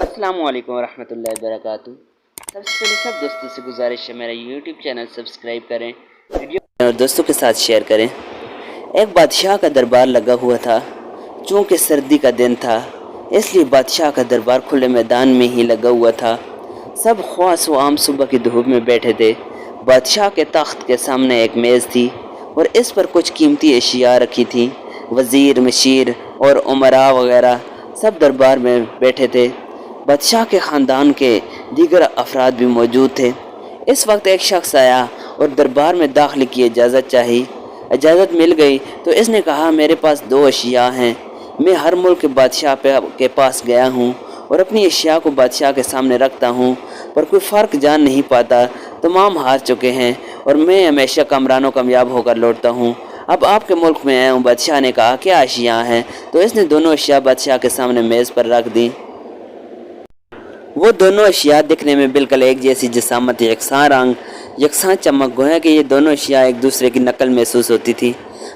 अस्सलाम वालेकुम रहमतुल्लाहि वबरकातुहू। सबसे पहले सब दोस्तों से गुजारिश है मेरा यूट्यूब चैनल सब्सक्राइब करें, वीडियो और दोस्तों के साथ शेयर करें। एक बादशाह का दरबार लगा हुआ था। चूँकि सर्दी का दिन था इसलिए बादशाह का दरबार खुले मैदान में ही लगा हुआ था। सब ख्वास व आम सुबह की धूप में बैठे थे। बादशाह के तख्त के सामने एक मेज़ थी और इस पर कुछ कीमती अशिया रखी थी। वज़ीर, मशीर और उमरा वगैरह सब दरबार में बैठे थे। बादशाह के ख़ानदान के दीगर अफराद भी मौजूद थे। इस वक्त एक शख्स आया और दरबार में दाखिले की इजाज़त चाही। इजाज़त मिल गई तो इसने कहा, मेरे पास 2 अशिया हैं। मैं हर मुल्क के बादशाह के पास गया हूँ और अपनी अशिया को बादशाह के सामने रखता हूँ, पर कोई फ़र्क जान नहीं पाता। तमाम हार चुके हैं और मैं हमेशा कामरान कामयाब होकर लौटता हूँ। अब आपके मुल्क में आया हूँ। बादशाह ने कहा, क्या अशिया हैं? तो इसने दोनों अशिया बादशाह के सामने मेज़ पर रख दी। वो दोनों अशिया दिखने में बिल्कुल एक जैसी जिसामत, यकसां रंग, यकसां चमक, गोया कि ये दोनों अशिया एक दूसरे की नकल महसूस होती थी।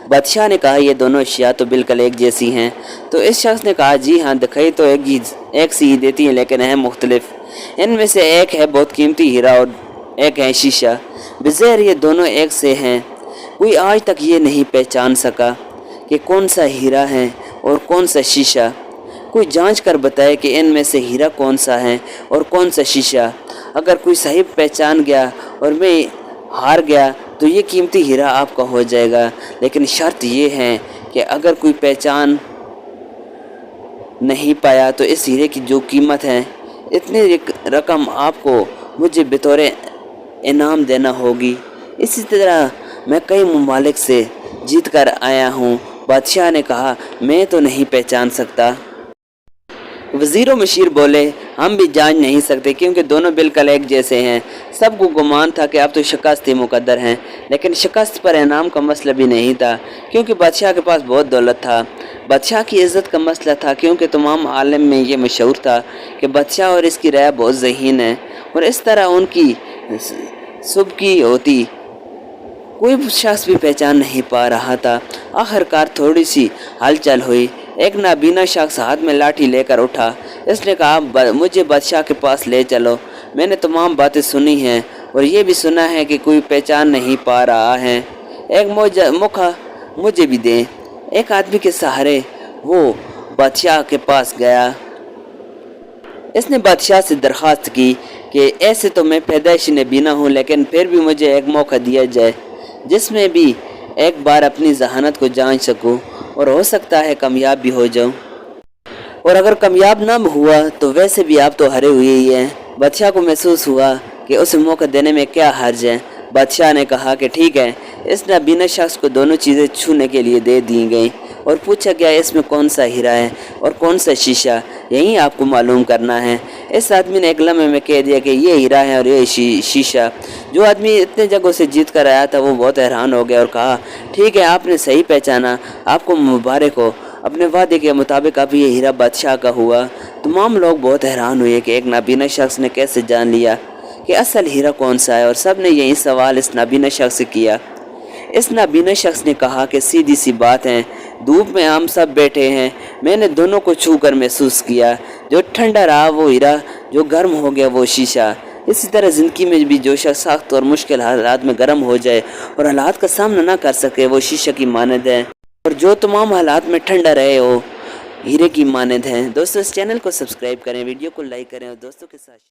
बादशाह ने कहा, ये दोनों अशिया तो बिल्कुल एक जैसी हैं। तो इस शख्स ने कहा, जी हाँ, दिखाई तो एक सी ही देती हैं लेकिन है मुख्तलिफ। इनमें से एक है बहुत कीमती हीरा और एक है शीशा। बज़ाहिर ये दोनों एक से हैं। कोई आज तक ये नहीं पहचान सका कि कौन सा हीरा है और कौन सा शीशा। कोई जांच कर बताए कि इनमें से हीरा कौन सा है और कौन सा शीशा। अगर कोई सही पहचान गया और मैं हार गया तो ये कीमती हीरा आपका हो जाएगा, लेकिन शर्त ये है कि अगर कोई पहचान नहीं पाया तो इस हीरे की जो कीमत है इतनी रकम आपको मुझे बतौर इनाम देना होगी। इसी तरह मैं कई ममालिक से जीत कर आया हूँ। बादशाह ने कहा, मैं तो नहीं पहचान सकता। वज़ीर व मशीर बोले, हम भी जान नहीं सकते क्योंकि दोनों बिल्कुल एक जैसे हैं। सबको गुमान था कि अब तो शिकस्त ही मुकद्दर हैं, लेकिन शिकस्त पर इनाम का मसला भी नहीं था क्योंकि बादशाह के पास बहुत दौलत था। बादशाह की इज़्ज़त का मसला था क्योंकि तमाम आलम में ये मशहूर था कि बादशाह और इसकी राय बहुत ज़हीन है और इस तरह उनकी सुबह की होती। कोई शख्स भी पहचान नहीं पा रहा था। आखिरकार थोड़ी सी हलचल हुई। एक नाबीना शख्स हाथ में लाठी लेकर उठा। इसने कहा, मुझे बादशाह के पास ले चलो। मैंने तमाम बातें सुनी हैं और ये भी सुना है कि कोई पहचान नहीं पा रहा है। एक मौका मुझे भी दें। एक आदमी के सहारे वो बादशाह के पास गया। इसने बादशाह से दरख्वास्त की कि ऐसे तो मैं पैदाइशी नबीना हूँ, लेकिन फिर भी मुझे एक मौका दिया जाए जिसमें भी एक बार अपनी जहानत को जांच सकूं और हो सकता है कामयाब भी हो जाऊं। और अगर कामयाब ना हुआ तो वैसे भी आप तो हारे हुए ही हैं। बादशाह को महसूस हुआ कि उसे मौका देने में क्या हर्ज है। बादशाह ने कहा कि ठीक है। इस नाबीना शख्स को दोनों चीज़ें छूने के लिए दे दी गई और पूछा गया, इसमें कौन सा हीरा है और कौन सा शीशा, यही आपको मालूम करना है। इस आदमी ने एक लम्हे में कह दिया कि ये हीरा है और ये शीशा। जो आदमी इतने जगहों से जीत कर आया था वो बहुत हैरान हो गया और कहा, ठीक है, आपने सही पहचाना, आपको मुबारक हो। अपने वादे के मुताबिक अब ये हीरा बादशाह का हुआ। तमाम लोग बहुत हैरान हुए कि एक नाबीना शख्स ने कैसे जान लिया कि असल हीरा कौन सा है, और सब ने यही सवाल इस नाबीना शख्स से किया। इस नाबीना शख्स ने कहा कि सीधी सी बात है, धूप में हम सब बैठे हैं, मैंने दोनों को छू कर महसूस किया। जो ठंडा रहा वो हीरा, जो गर्म हो गया वो शीशा। इसी तरह ज़िंदगी में भी जो शख्स सख्त और मुश्किल हालात में गर्म हो जाए और हालात का सामना ना कर सके वो शीशा की मानद है, और जो तमाम हालात में ठंडा रहे वो हीरे की मानद है। दोस्तों, इस चैनल को सब्सक्राइब करें, वीडियो को लाइक करें और दोस्तों के साथ